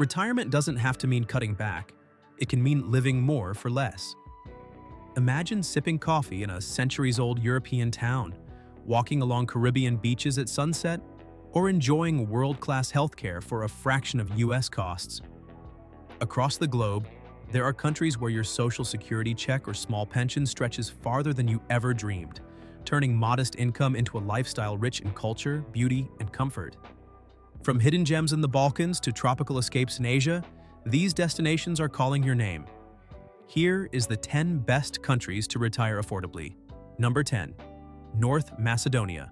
Retirement doesn't have to mean cutting back. It can mean living more for less. Imagine sipping coffee in a centuries-old European town, walking along Caribbean beaches at sunset, or enjoying world-class healthcare for a fraction of US costs. Across the globe, there are countries where your social security check or small pension stretches farther than you ever dreamed, turning modest income into a lifestyle rich in culture, beauty, and comfort. From hidden gems in the Balkans to tropical escapes in Asia, these destinations are calling your name. Here is the 10 best countries to retire affordably. Number 10. North Macedonia.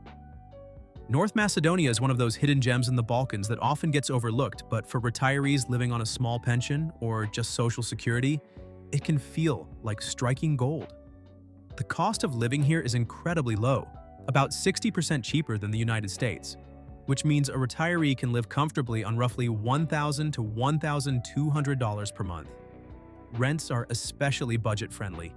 North Macedonia is one of those hidden gems in the Balkans that often gets overlooked, but for retirees living on a small pension or just social security, it can feel like striking gold. The cost of living here is incredibly low, about 60% cheaper than the United States, which means a retiree can live comfortably on roughly $1,000 to $1,200 per month. Rents are especially budget-friendly.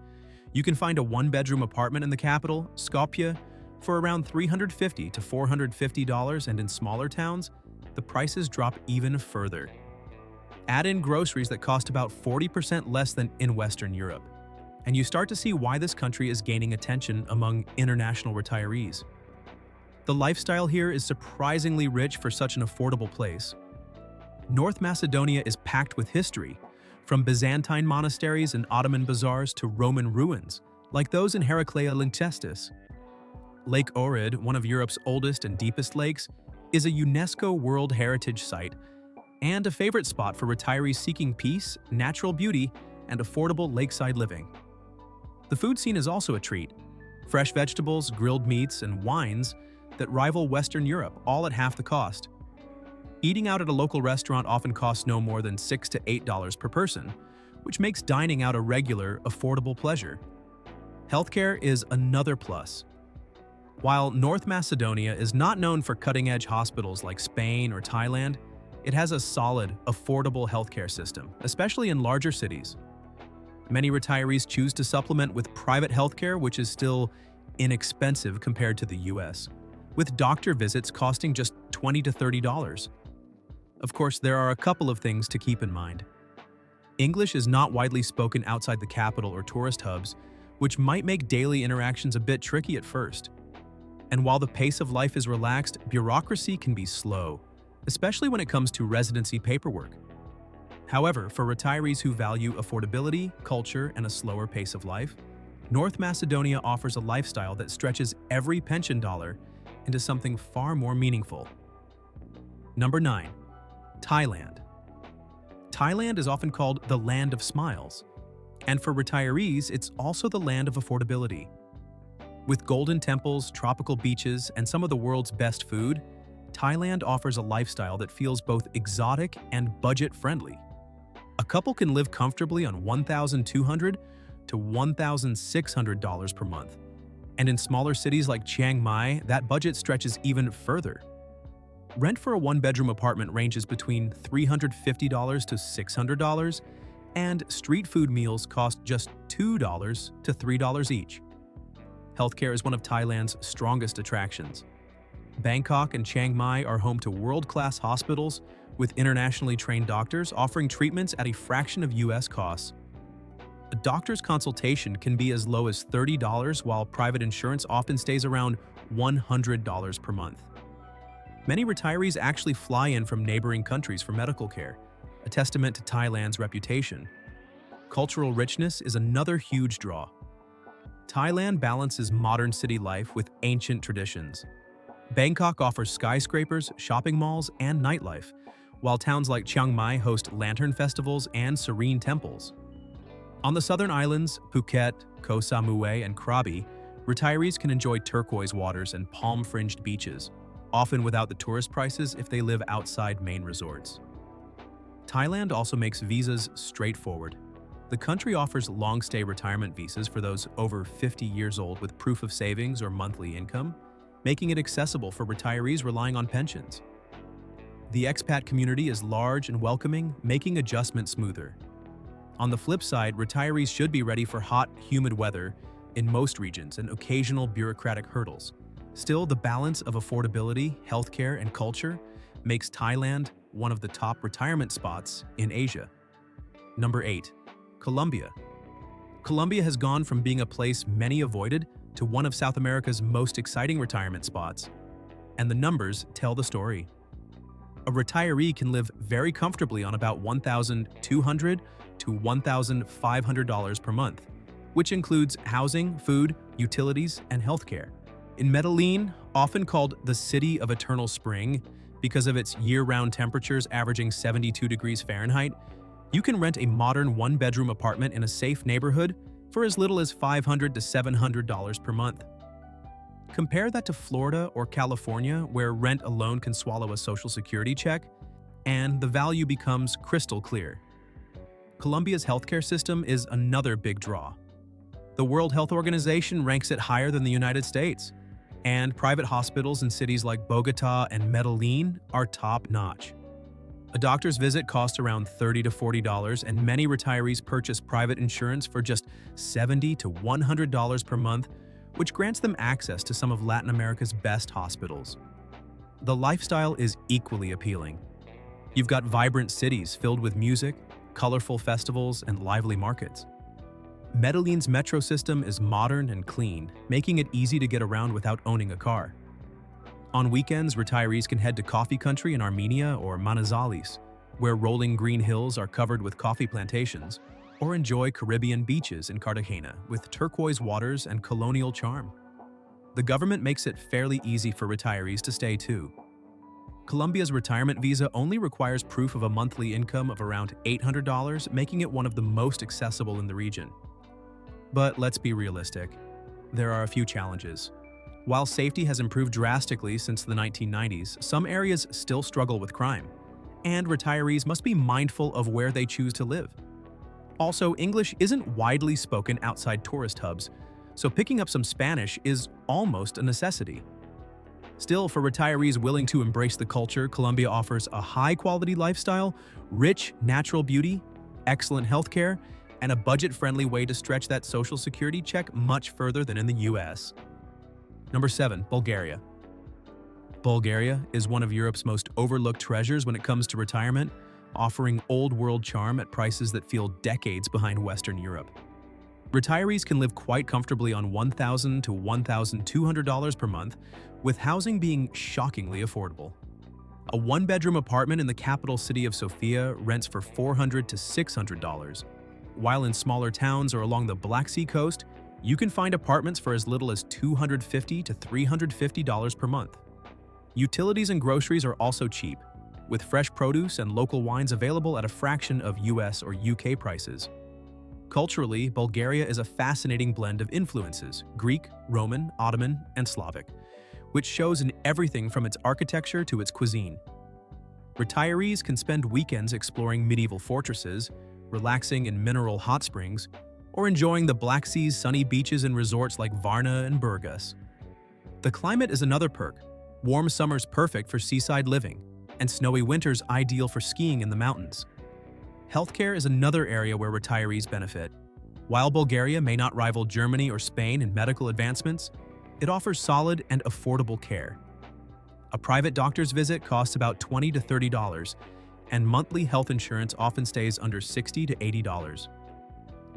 You can find a one-bedroom apartment in the capital, Skopje, for around $350 to $450, and in smaller towns, the prices drop even further. Add in groceries that cost about 40% less than in Western Europe, and you start to see why this country is gaining attention among international retirees. The lifestyle here is surprisingly rich for such an affordable place. North Macedonia is packed with history, from Byzantine monasteries and Ottoman bazaars to Roman ruins, like those in Heraclea Lyncestis. Lake Ohrid, one of Europe's oldest and deepest lakes, is a UNESCO World Heritage Site and a favorite spot for retirees seeking peace, natural beauty, and affordable lakeside living. The food scene is also a treat. Fresh vegetables, grilled meats, and wines that rival Western Europe, all at half the cost. Eating out at a local restaurant often costs no more than $6 to $8 per person, which makes dining out a regular, affordable pleasure. Healthcare is another plus. While North Macedonia is not known for cutting-edge hospitals like Spain or Thailand, it has a solid, affordable healthcare system, especially in larger cities. Many retirees choose to supplement with private healthcare, which is still inexpensive compared to the US, with doctor visits costing just $20 to $30. Of course, there are a couple of things to keep in mind. English is not widely spoken outside the capital or tourist hubs, which might make daily interactions a bit tricky at first. And while the pace of life is relaxed, bureaucracy can be slow, especially when it comes to residency paperwork. However, for retirees who value affordability, culture, and a slower pace of life, North Macedonia offers a lifestyle that stretches every pension dollar into something far more meaningful. Number 9. Thailand. Thailand is often called the land of smiles, and for retirees, it's also the land of affordability. With golden temples, tropical beaches, and some of the world's best food, Thailand offers a lifestyle that feels both exotic and budget-friendly. A couple can live comfortably on $1,200 to $1,600 per month, and in smaller cities like Chiang Mai, that budget stretches even further. Rent for a one-bedroom apartment ranges between $350 to $600, and street food meals cost just $2 to $3 each. Healthcare is one of Thailand's strongest attractions. Bangkok and Chiang Mai are home to world-class hospitals with internationally trained doctors offering treatments at a fraction of US costs. A doctor's consultation can be as low as $30, while private insurance often stays around $100 per month. Many retirees actually fly in from neighboring countries for medical care, a testament to Thailand's reputation. Cultural richness is another huge draw. Thailand balances modern city life with ancient traditions. Bangkok offers skyscrapers, shopping malls, and nightlife, while towns like Chiang Mai host lantern festivals and serene temples. On the southern islands, Phuket, Koh Samui, and Krabi, retirees can enjoy turquoise waters and palm-fringed beaches, often without the tourist prices if they live outside main resorts. Thailand also makes visas straightforward. The country offers long-stay retirement visas for those over 50 years old with proof of savings or monthly income, making it accessible for retirees relying on pensions. The expat community is large and welcoming, making adjustment smoother. On the flip side, retirees should be ready for hot, humid weather in most regions and occasional bureaucratic hurdles. Still, the balance of affordability, healthcare, and culture makes Thailand one of the top retirement spots in Asia. Number 8. Colombia. Colombia has gone from being a place many avoided to one of South America's most exciting retirement spots. And the numbers tell the story. A retiree can live very comfortably on about $1,200 to $1,500 per month, which includes housing, food, utilities, and healthcare. In Medellin, often called the City of Eternal Spring because of its year-round temperatures averaging 72 degrees Fahrenheit, you can rent a modern one-bedroom apartment in a safe neighborhood for as little as $500 to $700 per month. Compare that to Florida or California, where rent alone can swallow a Social Security check, and the value becomes crystal clear. Colombia's healthcare system is another big draw. The World Health Organization ranks it higher than the United States, and private hospitals in cities like Bogota and Medellin are top-notch. A doctor's visit costs around $30 to $40, and many retirees purchase private insurance for just $70 to $100 per month, which grants them access to some of Latin America's best hospitals. The lifestyle is equally appealing. You've got vibrant cities filled with music, colorful festivals, and lively markets. Medellin's metro system is modern and clean, making it easy to get around without owning a car. On weekends, retirees can head to coffee country in Armenia or Manizales, where rolling green hills are covered with coffee plantations, or enjoy Caribbean beaches in Cartagena with turquoise waters and colonial charm. The government makes it fairly easy for retirees to stay too. Colombia's retirement visa only requires proof of a monthly income of around $800, making it one of the most accessible in the region. But let's be realistic. There are a few challenges. While safety has improved drastically since the 1990s, some areas still struggle with crime, and retirees must be mindful of where they choose to live. Also, English isn't widely spoken outside tourist hubs, so picking up some Spanish is almost a necessity. Still, for retirees willing to embrace the culture, Colombia offers a high-quality lifestyle, rich natural beauty, excellent healthcare, and a budget-friendly way to stretch that Social Security check much further than in the US. Number 7. Bulgaria. Bulgaria is one of Europe's most overlooked treasures when it comes to retirement, offering old-world charm at prices that feel decades behind Western Europe. Retirees can live quite comfortably on $1,000 to $1,200 per month, with housing being shockingly affordable. A one-bedroom apartment in the capital city of Sofia rents for $400 to $600, while in smaller towns or along the Black Sea coast, you can find apartments for as little as $250 to $350 per month. Utilities and groceries are also cheap, with fresh produce and local wines available at a fraction of US or UK prices. Culturally, Bulgaria is a fascinating blend of influences: Greek, Roman, Ottoman, and Slavic, which shows in everything from its architecture to its cuisine. Retirees can spend weekends exploring medieval fortresses, relaxing in mineral hot springs, or enjoying the Black Sea's sunny beaches and resorts like Varna and Burgas. The climate is another perk. Warm summers perfect for seaside living, and snowy winters ideal for skiing in the mountains. Healthcare is another area where retirees benefit. While Bulgaria may not rival Germany or Spain in medical advancements, it offers solid and affordable care. A private doctor's visit costs about $20 to $30, and monthly health insurance often stays under $60 to $80.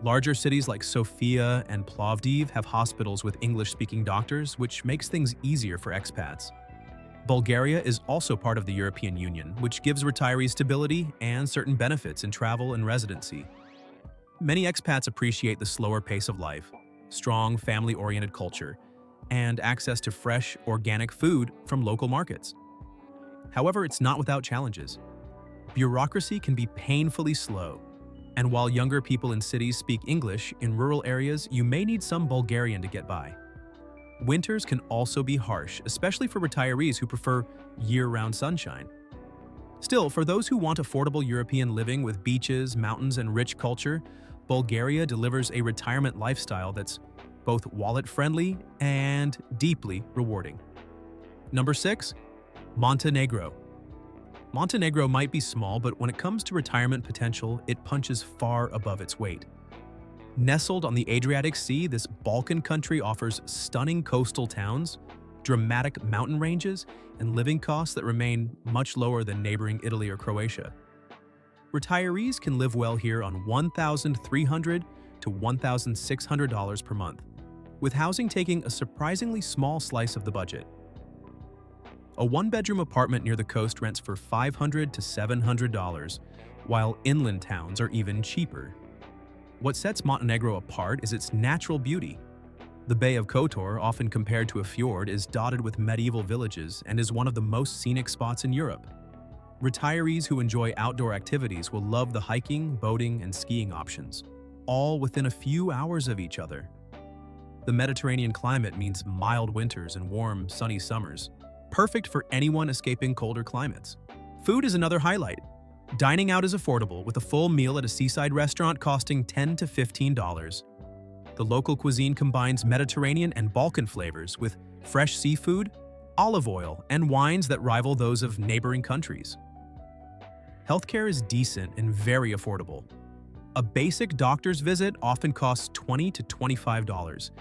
Larger cities like Sofia and Plovdiv have hospitals with English-speaking doctors, which makes things easier for expats. Bulgaria is also part of the European Union, which gives retirees stability and certain benefits in travel and residency. Many expats appreciate the slower pace of life, strong family-oriented culture, and access to fresh, organic food from local markets. However, it's not without challenges. Bureaucracy can be painfully slow, and while younger people in cities speak English, in rural areas you may need some Bulgarian to get by. Winters can also be harsh, especially for retirees who prefer year-round sunshine. Still, for those who want affordable European living with beaches, mountains, and rich culture, Bulgaria delivers a retirement lifestyle that's both wallet-friendly and deeply rewarding. Number 6. Montenegro. Montenegro might be small, but when it comes to retirement potential, it punches far above its weight. Nestled on the Adriatic Sea, this Balkan country offers stunning coastal towns, dramatic mountain ranges, and living costs that remain much lower than neighboring Italy or Croatia. Retirees can live well here on $1,300 to $1,600 per month, with housing taking a surprisingly small slice of the budget. A one-bedroom apartment near the coast rents for $500 to $700, while inland towns are even cheaper. What sets Montenegro apart is its natural beauty. The Bay of Kotor, often compared to a fjord, is dotted with medieval villages and is one of the most scenic spots in Europe. Retirees who enjoy outdoor activities will love the hiking, boating, and skiing options, all within a few hours of each other. The Mediterranean climate means mild winters and warm, sunny summers, perfect for anyone escaping colder climates. Food is another highlight. Dining out is affordable, with a full meal at a seaside restaurant costing $10 to $15. The local cuisine combines Mediterranean and Balkan flavors with fresh seafood, olive oil, and wines that rival those of neighboring countries. Healthcare is decent and very affordable. A basic doctor's visit often costs $20 to $25,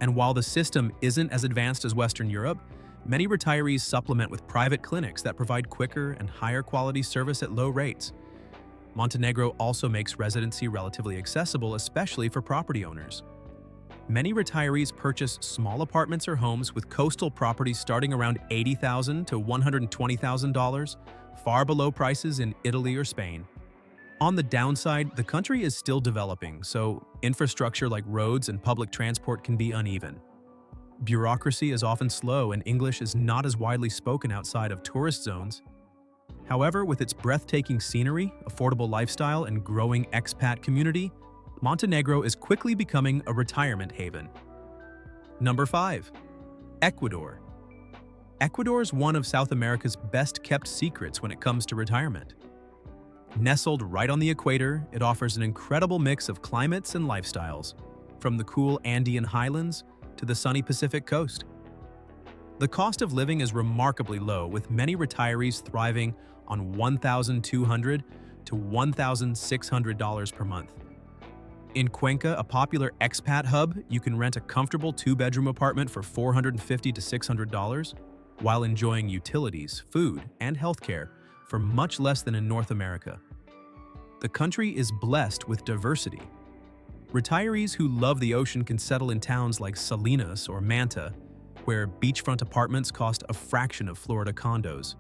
and while the system isn't as advanced as Western Europe, many retirees supplement with private clinics that provide quicker and higher quality service at low rates. Montenegro also makes residency relatively accessible, especially for property owners. Many retirees purchase small apartments or homes with coastal properties starting around $80,000 to $120,000, far below prices in Italy or Spain. On the downside, the country is still developing, so infrastructure like roads and public transport can be uneven. Bureaucracy is often slow and English is not as widely spoken outside of tourist zones. However, with its breathtaking scenery, affordable lifestyle, and growing expat community, Montenegro is quickly becoming a retirement haven. Number 5. Ecuador. Ecuador is one of South America's best-kept secrets when it comes to retirement. Nestled right on the equator, it offers an incredible mix of climates and lifestyles, from the cool Andean highlands to the sunny Pacific coast. The cost of living is remarkably low, with many retirees thriving on $1,200 to $1,600 per month. In Cuenca, a popular expat hub, you can rent a comfortable two-bedroom apartment for $450 to $600, while enjoying utilities, food, and healthcare for much less than in North America. The country is blessed with diversity. Retirees who love the ocean can settle in towns like Salinas or Manta, where beachfront apartments cost a fraction of Florida condos.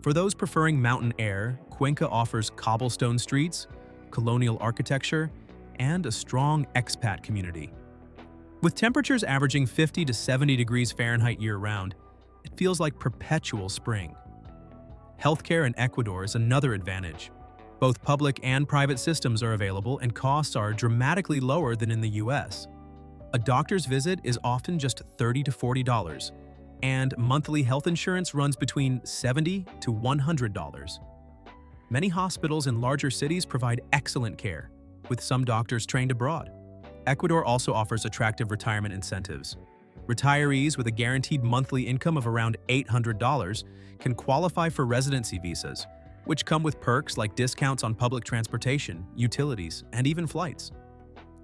For those preferring mountain air, Cuenca offers cobblestone streets, colonial architecture, and a strong expat community. With temperatures averaging 50 to 70 degrees Fahrenheit year-round, it feels like perpetual spring. Healthcare in Ecuador is another advantage. Both public and private systems are available, and costs are dramatically lower than in the US. A doctor's visit is often just $30 to $40, and monthly health insurance runs between $70 to $100. Many hospitals in larger cities provide excellent care, with some doctors trained abroad. Ecuador also offers attractive retirement incentives. Retirees with a guaranteed monthly income of around $800 can qualify for residency visas, which come with perks like discounts on public transportation, utilities, and even flights.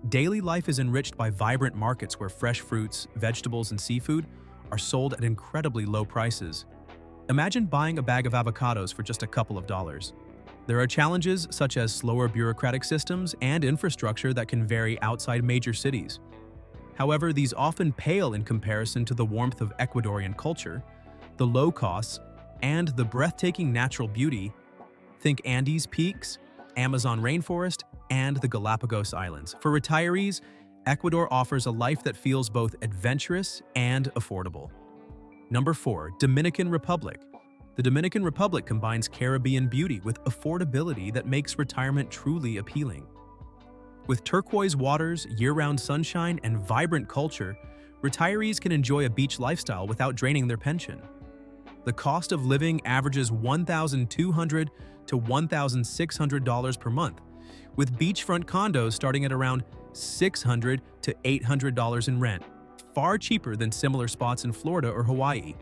Daily life is enriched by vibrant markets where fresh fruits, vegetables, and seafood are sold at incredibly low prices. Imagine buying a bag of avocados for just a couple of dollars. There are challenges such as slower bureaucratic systems and infrastructure that can vary outside major cities. However, these often pale in comparison to the warmth of Ecuadorian culture, the low costs, and the breathtaking natural beauty. Think Andes peaks, Amazon rainforest, and the Galapagos Islands. For retirees, Ecuador offers a life that feels both adventurous and affordable. Number 4. Dominican Republic. The Dominican Republic combines Caribbean beauty with affordability that makes retirement truly appealing. With turquoise waters, year-round sunshine, and vibrant culture, retirees can enjoy a beach lifestyle without draining their pension. The cost of living averages $1,200 to $1,600 per month, with beachfront condos starting at around $600 to $800 in rent, far cheaper than similar spots in Florida or Hawaii.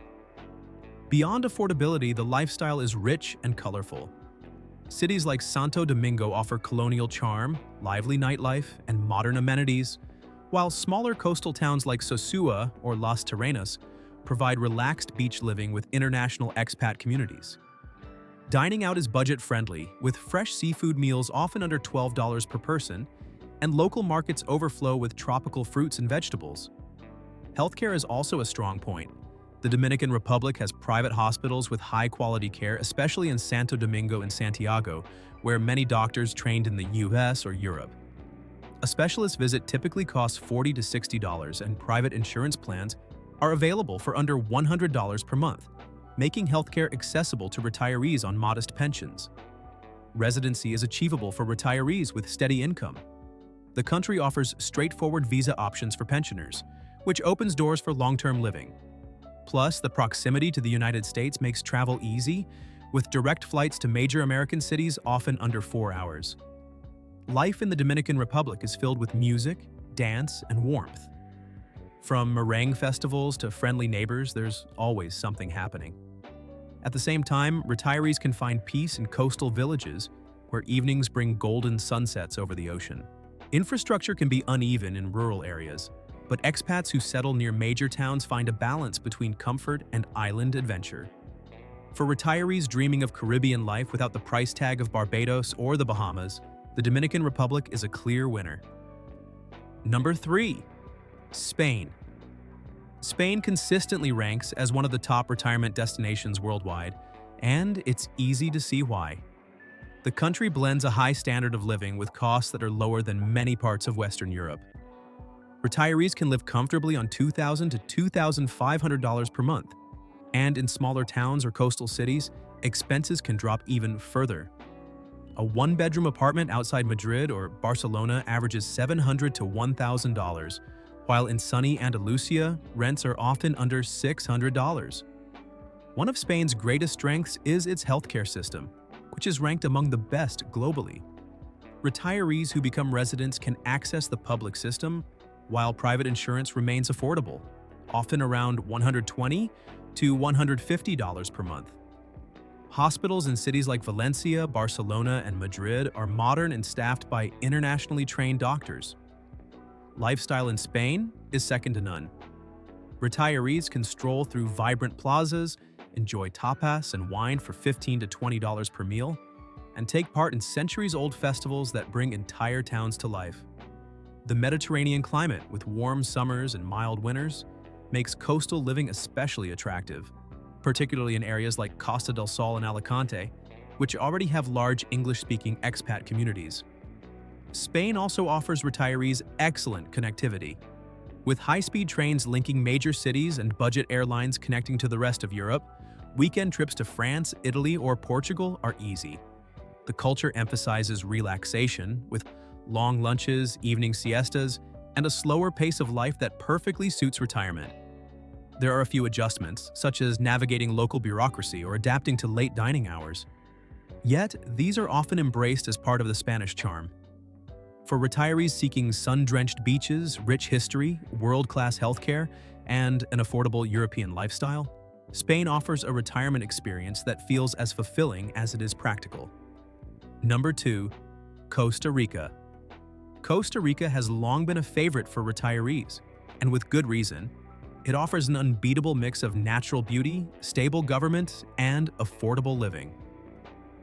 Beyond affordability, the lifestyle is rich and colorful. Cities like Santo Domingo offer colonial charm, lively nightlife, and modern amenities, while smaller coastal towns like Sosua or Las Terrenas provide relaxed beach living with international expat communities. Dining out is budget-friendly, with fresh seafood meals often under $12 per person, and local markets overflow with tropical fruits and vegetables. Healthcare is also a strong point. The Dominican Republic has private hospitals with high-quality care, especially in Santo Domingo and Santiago, where many doctors trained in the US or Europe. A specialist visit typically costs $40 to $60, and private insurance plans are available for under $100 per month, making healthcare accessible to retirees on modest pensions. Residency is achievable for retirees with steady income. The country offers straightforward visa options for pensioners, which opens doors for long-term living. Plus, the proximity to the United States makes travel easy, with direct flights to major American cities often under 4 hours. Life in the Dominican Republic is filled with music, dance, and warmth. From meringue festivals to friendly neighbors, there's always something happening. At the same time, retirees can find peace in coastal villages where evenings bring golden sunsets over the ocean. Infrastructure can be uneven in rural areas, but expats who settle near major towns find a balance between comfort and island adventure. For retirees dreaming of Caribbean life without the price tag of Barbados or the Bahamas, the Dominican Republic is a clear winner. Number 3. Spain. Spain consistently ranks as one of the top retirement destinations worldwide, and it's easy to see why. The country blends a high standard of living with costs that are lower than many parts of Western Europe. Retirees can live comfortably on $2,000 to $2,500 per month, and in smaller towns or coastal cities, expenses can drop even further. A one-bedroom apartment outside Madrid or Barcelona averages $700 to $1,000, while in sunny Andalusia, rents are often under $600. One of Spain's greatest strengths is its healthcare system, which is ranked among the best globally. Retirees who become residents can access the public system, while private insurance remains affordable, often around $120 to $150 per month. Hospitals in cities like Valencia, Barcelona, and Madrid are modern and staffed by internationally trained doctors. Lifestyle in Spain is second to none. Retirees can stroll through vibrant plazas, enjoy tapas and wine for $15 to $20 per meal, and take part in centuries-old festivals that bring entire towns to life. The Mediterranean climate, with warm summers and mild winters, makes coastal living especially attractive, particularly in areas like Costa del Sol and Alicante, which already have large English-speaking expat communities. Spain also offers retirees excellent connectivity. With high-speed trains linking major cities and budget airlines connecting to the rest of Europe, weekend trips to France, Italy, or Portugal are easy. The culture emphasizes relaxation, with long lunches, evening siestas, and a slower pace of life that perfectly suits retirement. There are a few adjustments, such as navigating local bureaucracy or adapting to late dining hours. Yet, these are often embraced as part of the Spanish charm. For retirees seeking sun-drenched beaches, rich history, world-class healthcare, and an affordable European lifestyle, Spain offers a retirement experience that feels as fulfilling as it is practical. Number 2. Costa Rica. Costa Rica has long been a favorite for retirees, and with good reason. It offers an unbeatable mix of natural beauty, stable government, and affordable living.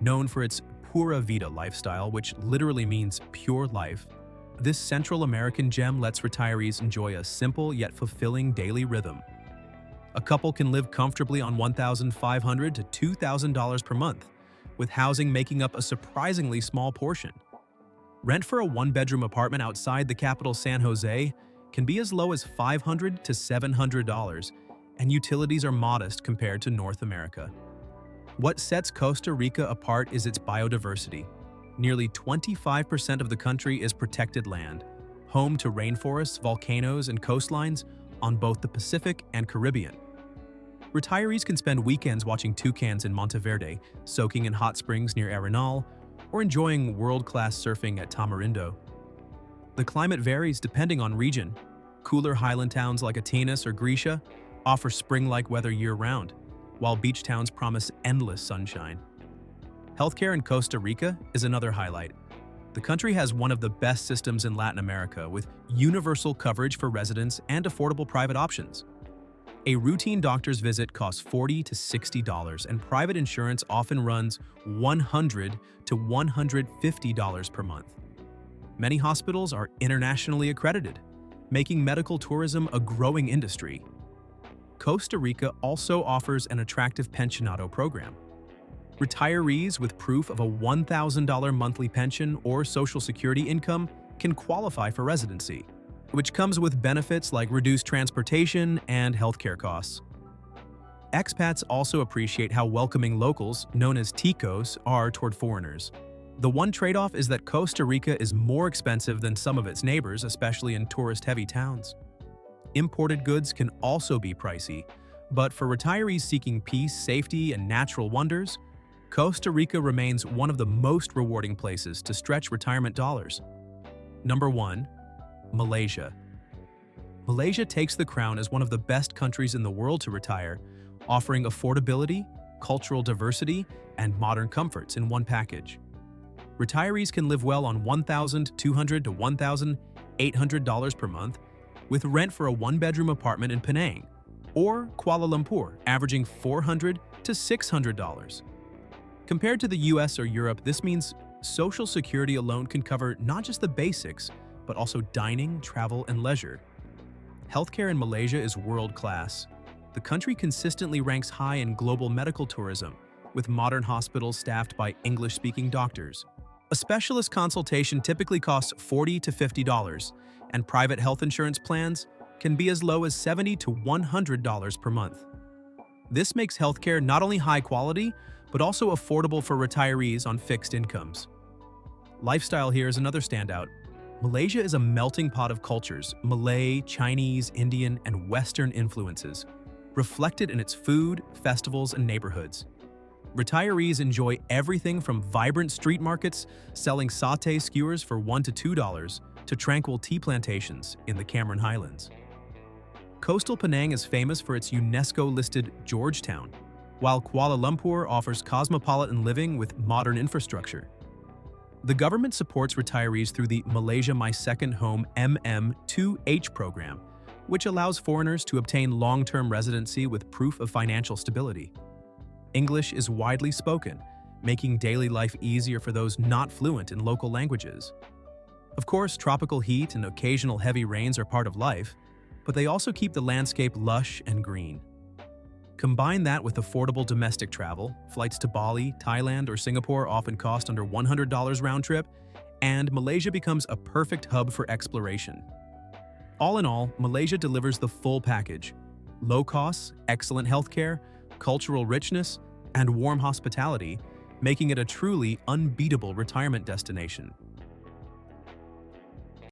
Known for its Pura Vida lifestyle, which literally means pure life, this Central American gem lets retirees enjoy a simple yet fulfilling daily rhythm. A couple can live comfortably on $1,500 to $2,000 per month, with housing making up a surprisingly small portion. Rent for a one-bedroom apartment outside the capital San Jose can be as low as $500 to $700, and utilities are modest compared to North America. What sets Costa Rica apart is its biodiversity. Nearly 25% of the country is protected land, home to rainforests, volcanoes, and coastlines on both the Pacific and Caribbean. Retirees can spend weekends watching toucans in Monteverde, soaking in hot springs near Arenal, or enjoying world-class surfing at Tamarindo. The climate varies depending on region. Cooler highland towns like Atenas or Grisha offer spring-like weather year-round, while beach towns promise endless sunshine. Healthcare in Costa Rica is another highlight. The country has one of the best systems in Latin America, with universal coverage for residents and affordable private options. A routine doctor's visit costs $40 to $60, and private insurance often runs $100 to $150 per month. Many hospitals are internationally accredited, making medical tourism a growing industry. Costa Rica also offers an attractive pensionado program. Retirees with proof of a $1,000 monthly pension or Social Security income can qualify for residency, which comes with benefits like reduced transportation and healthcare costs. Expats also appreciate how welcoming locals, known as ticos, are toward foreigners. The one trade-off is that Costa Rica is more expensive than some of its neighbors, especially in tourist-heavy towns. Imported goods can also be pricey, but for retirees seeking peace, safety, and natural wonders, Costa Rica remains one of the most rewarding places to stretch retirement dollars. Number 1. Malaysia. Malaysia takes the crown as one of the best countries in the world to retire, offering affordability, cultural diversity, and modern comforts in one package. Retirees can live well on $1,200 to $1,800 per month, with rent for a one-bedroom apartment in Penang, or Kuala Lumpur, averaging $400 to $600. Compared to the US or Europe, this means Social Security alone can cover not just the basics, but also dining, travel, and leisure. Healthcare in Malaysia is world-class. The country consistently ranks high in global medical tourism, with modern hospitals staffed by English-speaking doctors. A specialist consultation typically costs $40 to $50, and private health insurance plans can be as low as $70 to $100 per month. This makes healthcare not only high quality, but also affordable for retirees on fixed incomes. Lifestyle here is another standout. Malaysia is a melting pot of cultures, Malay, Chinese, Indian, and Western influences, reflected in its food, festivals, and neighborhoods. Retirees enjoy everything from vibrant street markets selling satay skewers for $1 to $2 to tranquil tea plantations in the Cameron Highlands. Coastal Penang is famous for its UNESCO-listed Georgetown, while Kuala Lumpur offers cosmopolitan living with modern infrastructure. The government supports retirees through the Malaysia My Second Home MM2H program, which allows foreigners to obtain long-term residency with proof of financial stability. English is widely spoken, making daily life easier for those not fluent in local languages. Of course, tropical heat and occasional heavy rains are part of life, but they also keep the landscape lush and green. Combine that with affordable domestic travel, flights to Bali, Thailand, or Singapore often cost under $100 round trip, and Malaysia becomes a perfect hub for exploration. All in all, Malaysia delivers the full package: low costs, excellent healthcare, cultural richness, and warm hospitality, making it a truly unbeatable retirement destination.